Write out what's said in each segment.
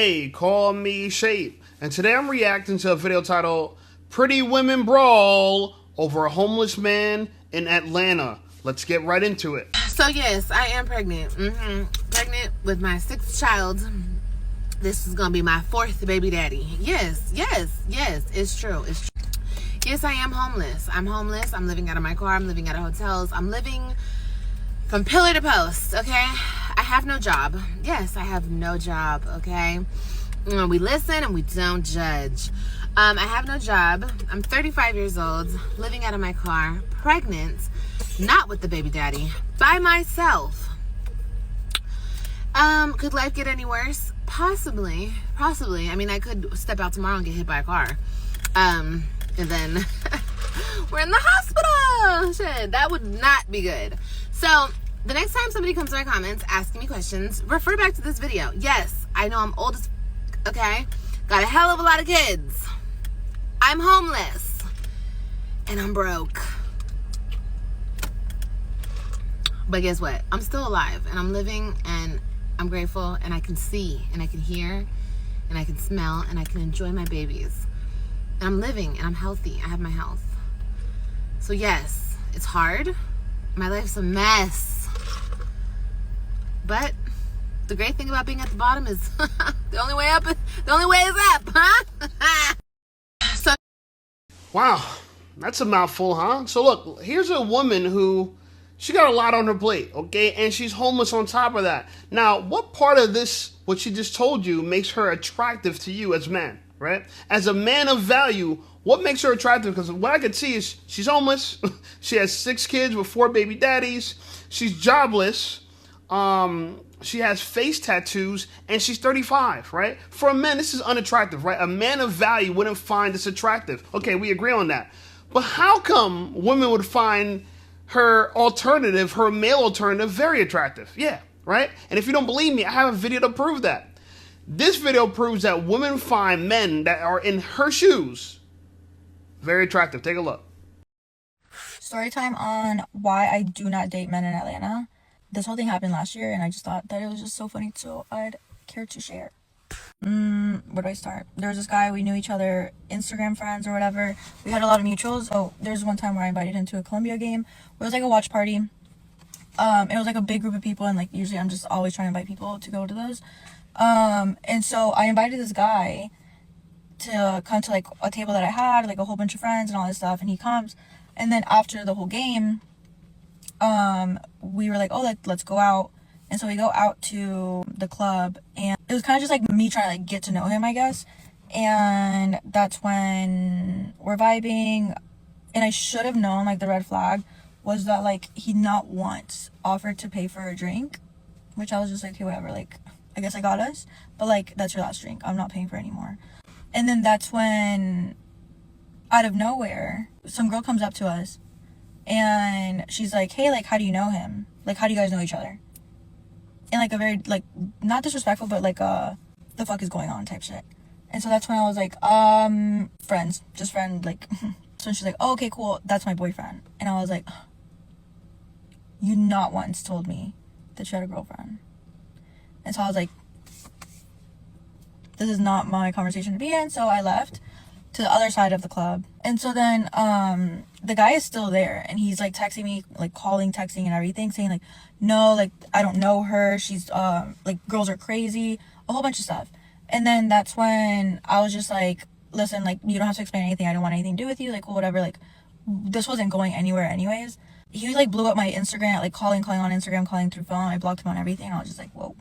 Hey, call me Shape. And today I'm reacting to a video titled Pretty Women Brawl Over a Homeless Man in Atlanta. Let's get right into it. So yes, I am pregnant. Pregnant with my 6th child. This is gonna be my 4th baby daddy. Yes, it's true. It's true. Yes, I am homeless. I'm homeless. I'm living out of my car. I'm living out of hotels. I'm living from pillar to post, okay? I have no job. Yes, I have no job, okay? We listen and we don't judge. I have no job. I'm 35 years old, living out of my car, pregnant, not with the baby daddy, by myself. Could life get any worse? Possibly. I mean, I could step out tomorrow and get hit by a car. And then we're in the hospital. Shit, that would not be good. So the next time somebody comes to my comments asking me questions, refer back to this video. Yes, I know I'm old as okay? Got a hell of a lot of kids. I'm homeless. And I'm broke. But guess what? I'm still alive and I'm living and I'm grateful and I can see and I can hear and I can smell and I can enjoy my babies. And I'm living and I'm healthy. I have my health. So yes, it's hard. My life's a mess. But the great thing about being at the bottom is the only way is up, huh? So Wow, that's a mouthful, huh? So look, here's a woman who, she got a lot on her plate, okay? And she's homeless on top of that. Now, what part of this, what she just told you, makes her attractive to you as a man, right? As a man of value, what makes her attractive? Because what I could see is she's homeless. She has 6 kids with 4 baby daddies. She's jobless. She has face tattoos, and she's 35, right? For a man, this is unattractive, right? A man of value wouldn't find this attractive. Okay, we agree on that. But how come women would find her alternative, her male alternative, very attractive? Yeah, right? And if you don't believe me, I have a video to prove that. This video proves that women find men that are in her shoes very attractive. Take a look. Story time on why I do not date men in Atlanta. This whole thing happened last year, and I just thought that it was just so funny, so I'd care to share. Where do I start? There was this guy, we knew each other, Instagram friends or whatever. We had a lot of mutuals. Oh, there's one time where I invited him to a Columbia game. It was like a watch party. It was like a big group of people, and like usually I'm just always trying to invite people to go to those. And so I invited this guy to come to like a table that I had, like a whole bunch of friends and all this stuff, and he comes. And then after the whole game, we were like, oh, let's go out. And so we go out to the club, and it was kind of just like me trying to like get to know him, I guess. And that's when we're vibing, and I should have known, like, the red flag was that like he not once offered to pay for a drink, which I was just like, okay, whatever, like I guess I got us, but like that's your last drink, I'm not paying for it anymore. And then that's when out of nowhere some girl comes up to us and she's like, hey, like, how do you know him? Like, how do you guys know each other? And like a very, like, not disrespectful, but like the fuck is going on type shit. And so that's when I was like, friends, just friend, like. So she's like, oh, okay, cool, that's my boyfriend. And I was like, you not once told me that you had a girlfriend. And so I was like, this is not my conversation to be in. So I left to the other side of the club. And so then the guy is still there, and he's like texting me, like calling, texting and everything, saying like, no, like, I don't know her, she's like, girls are crazy, a whole bunch of stuff. And then that's when I was just like, listen, like, you don't have to explain anything, I don't want anything to do with you, like, well, whatever, like, this wasn't going anywhere anyways. He like blew up my Instagram, like calling on Instagram, calling through phone. I blocked him on everything. I was just like, whoa.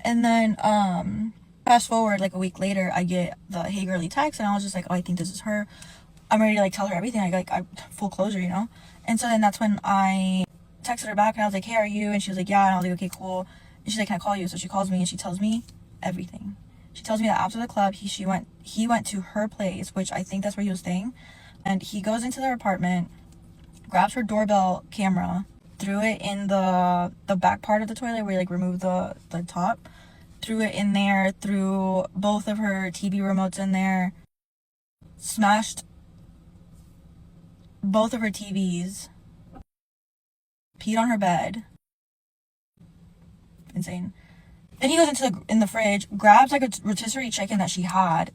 And then fast forward like a week later, I get the hey girly text, and I was just like, oh, I think this is her. I'm ready to like tell her everything. I full closure, you know. And so then that's when I texted her back, and I was like, hey, are you? And she was like, yeah. And I was like, okay, cool. And she's like, can I call you? So she calls me, and she tells me everything. She tells me that after the club, he went to her place, which I think that's where he was staying, and he goes into their apartment, grabs her doorbell camera, threw it in the back part of the toilet where you like remove the top, threw it in there, threw both of her TV remotes in there, smashed both of her TVs, peed on her bed. Insane. Then he goes in the fridge, grabs like a rotisserie chicken that she had,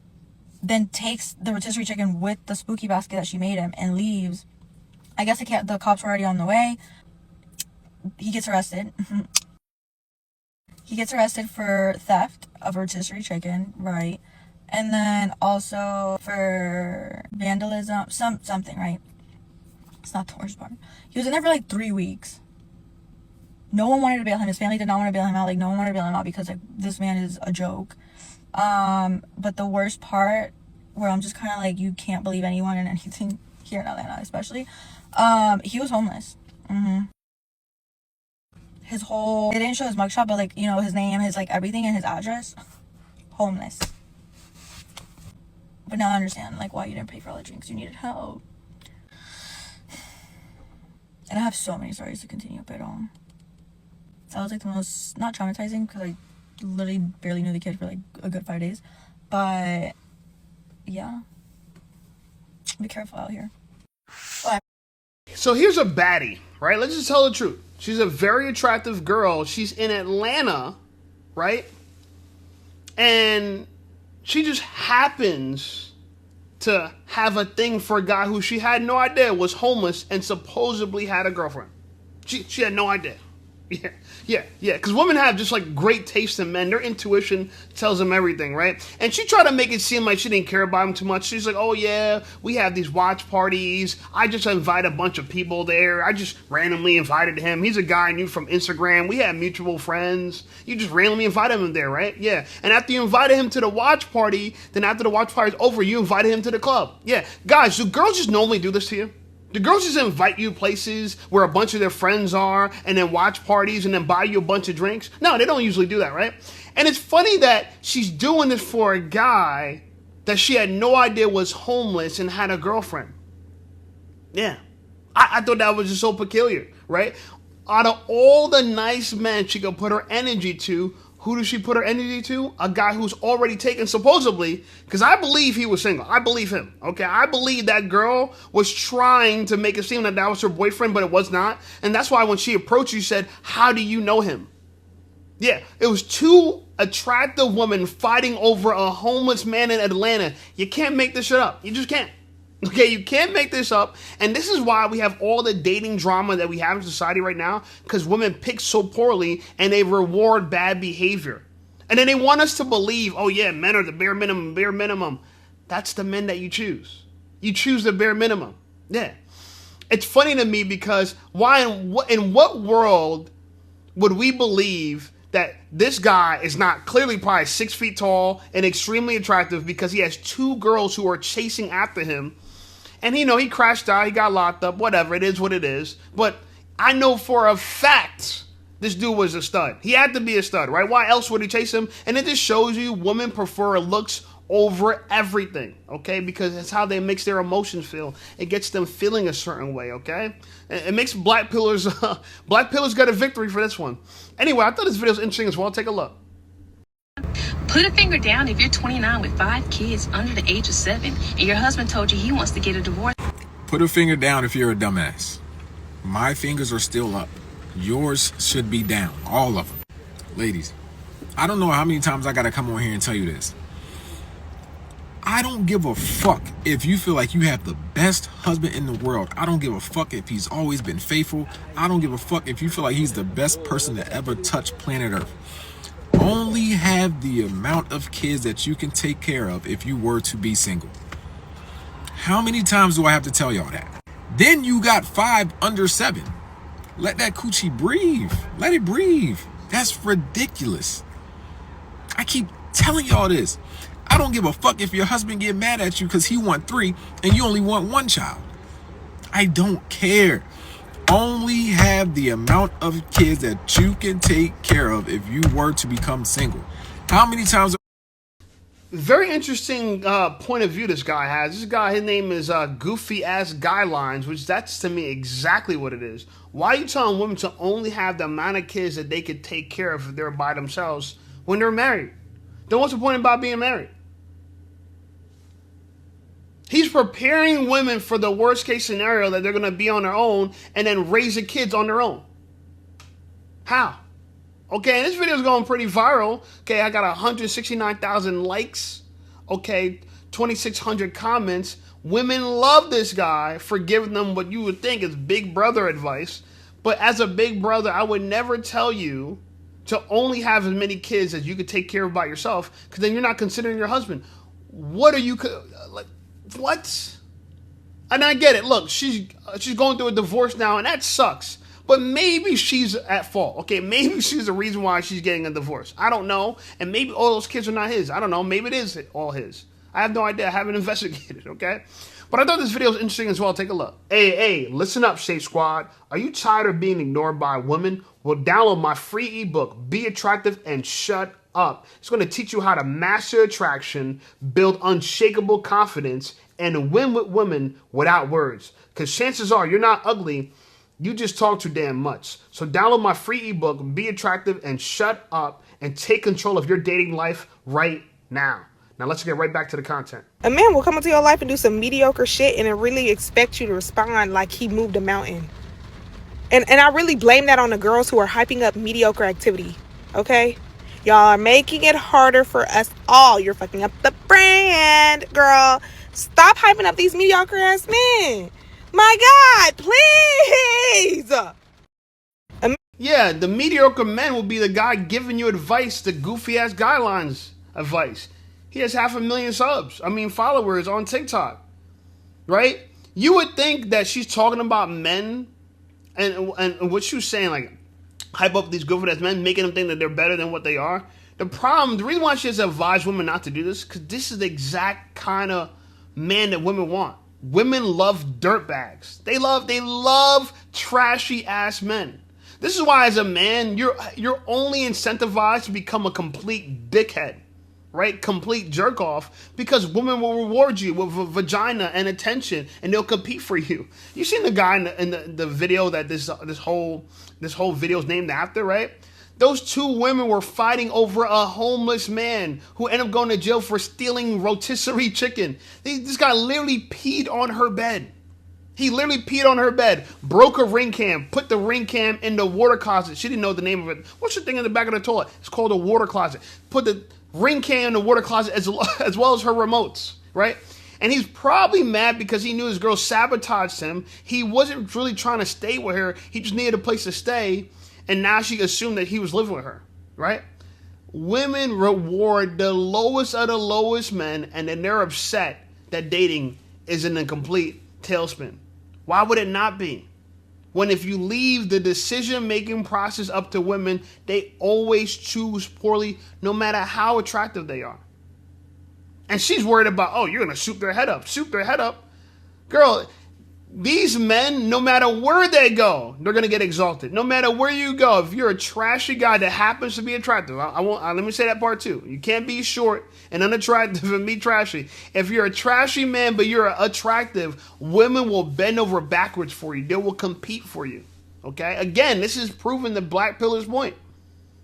then takes the rotisserie chicken with the spooky basket that she made him and leaves. I guess the cops were already on the way. He gets arrested. He gets arrested for theft of a rotisserie chicken, right? And then also for vandalism, something, right? It's not the worst part. He was in there for like 3 weeks. No one wanted to bail him. His family did not want to bail him out. Like, no one wanted to bail him out because, like, this man is a joke. But the worst part, where I'm just kind of like, you can't believe anyone and anything here in Atlanta, especially, he was homeless. They didn't show his mugshot, but, like, you know, his name, his, like, everything, and his address. Homeless. But now I understand, like, why you didn't pay for all the drinks. You needed help. And I have so many stories to continue, but, that was, like, the most, not traumatizing, because I literally barely knew the kid for, like, a good 5 days. But, yeah. Be careful out here. So here's a baddie, right? Let's just tell the truth. She's a very attractive girl. She's in Atlanta, right? And she just happens to have a thing for a guy who she had no idea was homeless and supposedly had a girlfriend. She had no idea. Yeah. Because women have just like great taste in men. Their intuition tells them everything, right? And she tried to make it seem like she didn't care about him too much. She's like, oh yeah, we have these watch parties. I just invite a bunch of people there. I just randomly invited him. He's a guy I knew from Instagram. We had mutual friends. You just randomly invited him there, right? Yeah. And after you invited him to the watch party, then after the watch party's over, you invited him to the club. Yeah. Guys, do girls just normally do this to you? The girls just invite you places where a bunch of their friends are and then watch parties and then buy you a bunch of drinks? No, they don't usually do that, right? And it's funny that she's doing this for a guy that she had no idea was homeless and had a girlfriend. Yeah. I thought that was just so peculiar, right? Out of all the nice men she could put her energy to, who does she put her energy to? A guy who's already taken, supposedly, because I believe he was single. I believe him, okay? I believe that girl was trying to make it seem that that was her boyfriend, but it was not. And that's why when she approached you, she said, how do you know him? Yeah, it was two attractive women fighting over a homeless man in Atlanta. You can't make this shit up. You just can't. Okay, you can't make this up. And this is why we have all the dating drama that we have in society right now, because women pick so poorly and they reward bad behavior. And then they want us to believe, oh yeah, men are the bare minimum. That's the men that you choose. You choose the bare minimum. Yeah. It's funny to me because in what world would we believe that this guy is not clearly probably 6 feet tall and extremely attractive because he has two girls who are chasing after him? And he crashed out, he got locked up, whatever, it is what it is. But I know for a fact this dude was a stud. He had to be a stud, right? Why else would he chase him? And it just shows you women prefer looks over everything, okay? Because it's how they makes their emotions feel. It gets them feeling a certain way, okay? It makes black pillars got a victory for this one. Anyway, I thought this video was interesting as well. Take a look. Put a finger down if you're 29 with 5 kids under the age of 7 and your husband told you he wants to get a divorce. Put a finger down if you're a dumbass. My fingers are still up. Yours should be down. All of them. Ladies, I don't know how many times I gotta come on here and tell you this. I don't give a fuck if you feel like you have the best husband in the world. I don't give a fuck if he's always been faithful. I don't give a fuck if you feel like he's the best person to ever touch planet Earth. Only have the amount of kids that you can take care of if you were to be single. How many times do I have to tell y'all that? Then you got 5 under 7. Let that coochie breathe. Let it breathe. That's ridiculous. I keep telling y'all this. I don't give a fuck if your husband get mad at you because he want 3 and you only want 1 child. I don't care. Only have the amount of kids that you can take care of if you were to become single. How many times? Very interesting point of view this guy has. This guy, his name is Goofy Ass Guidelines, which that's to me exactly what it is. Why are you telling women to only have the amount of kids that they could take care of if they're by themselves when they're married? Then what's the point about being married? He's preparing women for the worst case scenario that they're going to be on their own and then raise the kids on their own. How? Okay, and this video is going pretty viral. Okay, I got 169,000 likes. Okay, 2,600 comments. Women love this guy for giving them what you would think is big brother advice. But as a big brother, I would never tell you to only have as many kids as you could take care of by yourself, because then you're not considering your husband. What are you like? What? And I get it. Look, she's going through a divorce now, and that sucks. But maybe she's at fault. Okay, maybe she's the reason why she's getting a divorce. I don't know. And maybe all those kids are not his. I don't know. Maybe it is all his. I have no idea. I haven't investigated, okay? But I thought this video was interesting as well. Take a look. Hey, listen up, Shape Squad. Are you tired of being ignored by women? Well, download my free ebook, Be Attractive and Shut Up. It's going to teach you how to master attraction, build unshakable confidence, and win with women without words. Because chances are you're not ugly. You just talk too damn much. So download my free ebook, Be Attractive and Shut Up, and take control of your dating life right now. Now let's get right back to the content. A man will come into your life and do some mediocre shit and then really expect you to respond like he moved a mountain. And I really blame that on the girls who are hyping up mediocre activity. Okay? Y'all are making it harder for us all. You're fucking up the brand, girl. Stop hyping up these mediocre ass men. My God, please. Yeah, the mediocre men will be the guy giving you advice, the goofy ass guidelines advice. He has 500,000 followers on TikTok, right? You would think that she's talking about men and what she was saying, like, hype up these goofy ass men, making them think that they're better than what they are. The reason why she has advised women not to do this, because this is the exact kind of man that women want. Women love dirtbags. They love trashy ass men. This is why, as a man, you're only incentivized to become a complete dickhead, right? Complete jerk off, because women will reward you with a vagina and attention, and they'll compete for you. You seen the guy in the video that this whole video is named after, right? Those two women were fighting over a homeless man who ended up going to jail for stealing rotisserie chicken. This guy literally peed on her bed. He literally peed on her bed, broke a ring cam, put the ring cam in the water closet. She didn't know the name of it. What's the thing in the back of the toilet? It's called a water closet. Put the ring cam in the water closet as well as her remotes, right? And he's probably mad because he knew his girl sabotaged him. He wasn't really trying to stay with her. He just needed a place to stay. And now she assumed that he was living with her, right? Women reward the lowest of the lowest men, and then they're upset that dating is in a complete tailspin. Why would it not be? When if you leave the decision-making process up to women, they always choose poorly, no matter how attractive they are. And she's worried about, oh, you're going to shoot their head up. Shoot their head up. Girl, these men, no matter where they go, they're going to get exalted. No matter where you go, if you're a trashy guy that happens to be attractive, let me say that part too. You can't be short and unattractive and be trashy. If you're a trashy man, but you're attractive, women will bend over backwards for you. They will compete for you. Okay? Again, this is proving the black pillar's point.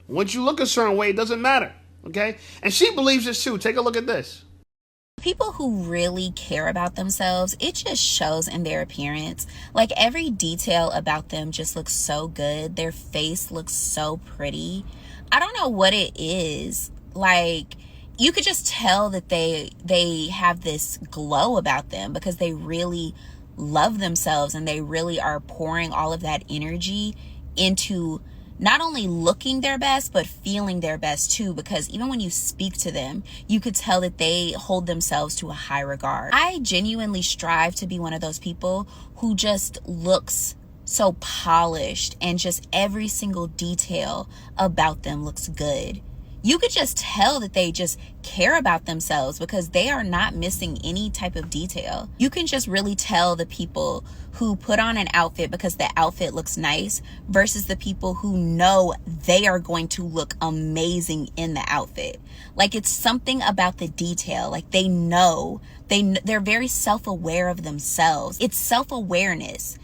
Once you look a certain way, it doesn't matter. Okay? And she believes this too. Take a look at this. People who really care about themselves, it just shows in their appearance. Like, every detail about them just looks so good. Their face looks so pretty. I don't know what it is. Like, you could just tell that they have this glow about them because they really love themselves, and they really are pouring all of that energy into not only looking their best, but feeling their best too, because even when you speak to them, you could tell that they hold themselves to a high regard. I genuinely strive to be one of those people who just looks so polished, and just every single detail about them looks good. You could just tell that they just care about themselves because they are not missing any type of detail. You can just really tell the people who put on an outfit because the outfit looks nice versus the people who know they are going to look amazing in the outfit. Like, it's something about the detail. Like, they know, they're very self-aware of themselves. It's self-awareness.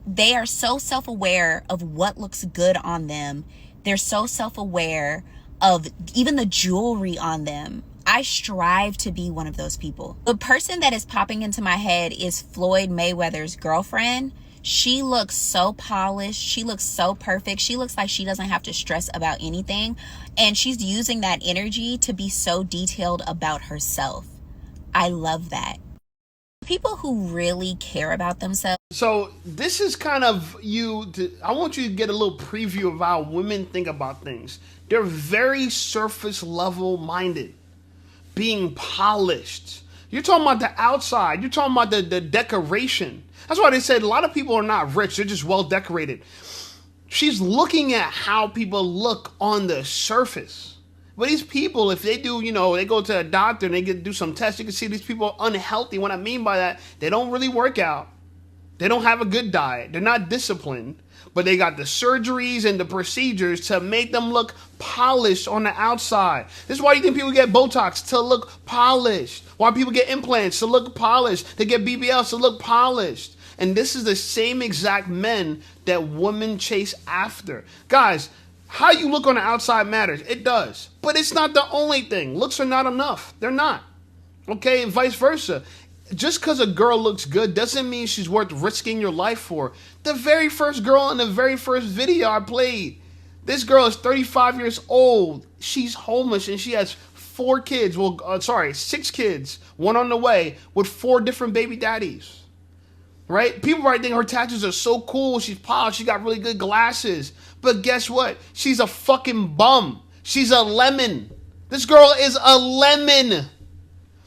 They are so self-aware of what looks good on them. They're so self-aware of even the jewelry on them. I strive to be one of those people. The person that is popping into my head is Floyd Mayweather's girlfriend. She looks so polished. She looks so perfect. She looks like she doesn't have to stress about anything. And she's using that energy to be so detailed about herself. I love that. People who really care about themselves. So this is kind of I want you to get a little preview of how women think about things. They're very surface level minded, being polished. You're talking about the outside. You're talking about the decoration. That's why they said a lot of people are not rich. They're just well decorated. She's looking at how people look on the surface. But these people, if they do, they go to a doctor and they do some tests, you can see these people are unhealthy. What I mean by that, they don't really work out. They don't have a good diet. They're not disciplined. But they got the surgeries and the procedures to make them look polished on the outside. This is why you think people get Botox, to look polished. Why people get implants, to look polished. They get BBLs to look polished. And this is the same exact men that women chase after. Guys, how you look on the outside matters. It does. But it's not the only thing. Looks are not enough. They're not. Okay? And vice versa. Just because a girl looks good doesn't mean she's worth risking your life for. The very first girl in the very first video I played, this girl is 35 years old. She's homeless and she has 6 kids, one on the way, with 4 different baby daddies. Right? People might think her tattoos are so cool. She's polished. She got really good glasses. But guess what? She's a fucking bum. She's a lemon. This girl is a lemon.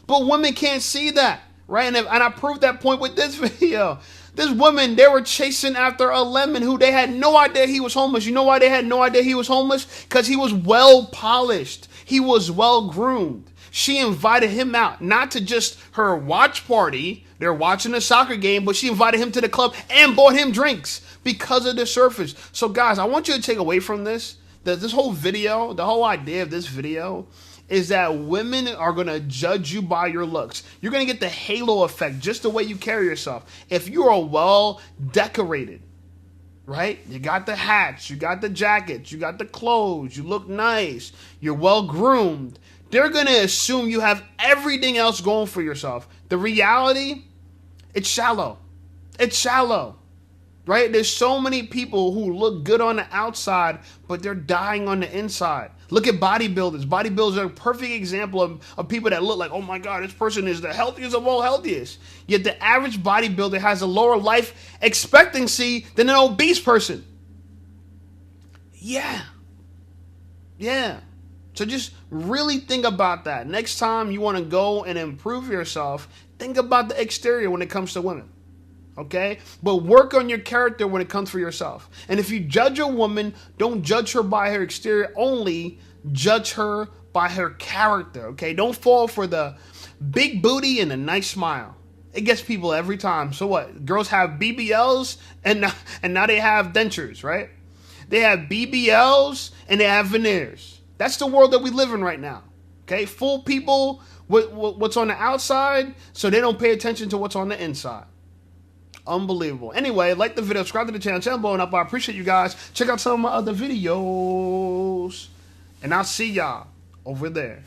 But women can't see that. Right? And I proved that point with this video. This woman, they were chasing after a lemon who they had no idea he was homeless. You know why they had no idea he was homeless? Because he was well polished. He was well groomed. She invited him out, not to just her watch party. They're watching a soccer game, but she invited him to the club and bought him drinks because of the surface. So guys, I want you to take away from this, that this whole video, the whole idea of this video is that women are going to judge you by your looks. You're going to get the halo effect, just the way you carry yourself. If you are well decorated, right? You got the hats, you got the jackets, you got the clothes, you look nice, you're well groomed. They're going to assume you have everything else going for yourself. The reality, it's shallow. It's shallow, right? There's so many people who look good on the outside, but they're dying on the inside. Look at bodybuilders. Bodybuilders are a perfect example of people that look like, oh my God, this person is the healthiest of all healthiest. Yet the average bodybuilder has a lower life expectancy than an obese person. Yeah. So just really think about that. Next time you want to go and improve yourself, think about the exterior when it comes to women. Okay? But work on your character when it comes for yourself. And if you judge a woman, don't judge her by her exterior only. Judge her by her character. Okay? Don't fall for the big booty and a nice smile. It gets people every time. So what? Girls have BBLs and now they have dentures, right? They have BBLs and they have veneers. That's the world that we live in right now. Okay? Fool people with what's on the outside so they don't pay attention to what's on the inside. Unbelievable. Anyway, like the video, subscribe to the channel blowing up. I appreciate you guys. Check out some of my other videos. And I'll see y'all over there.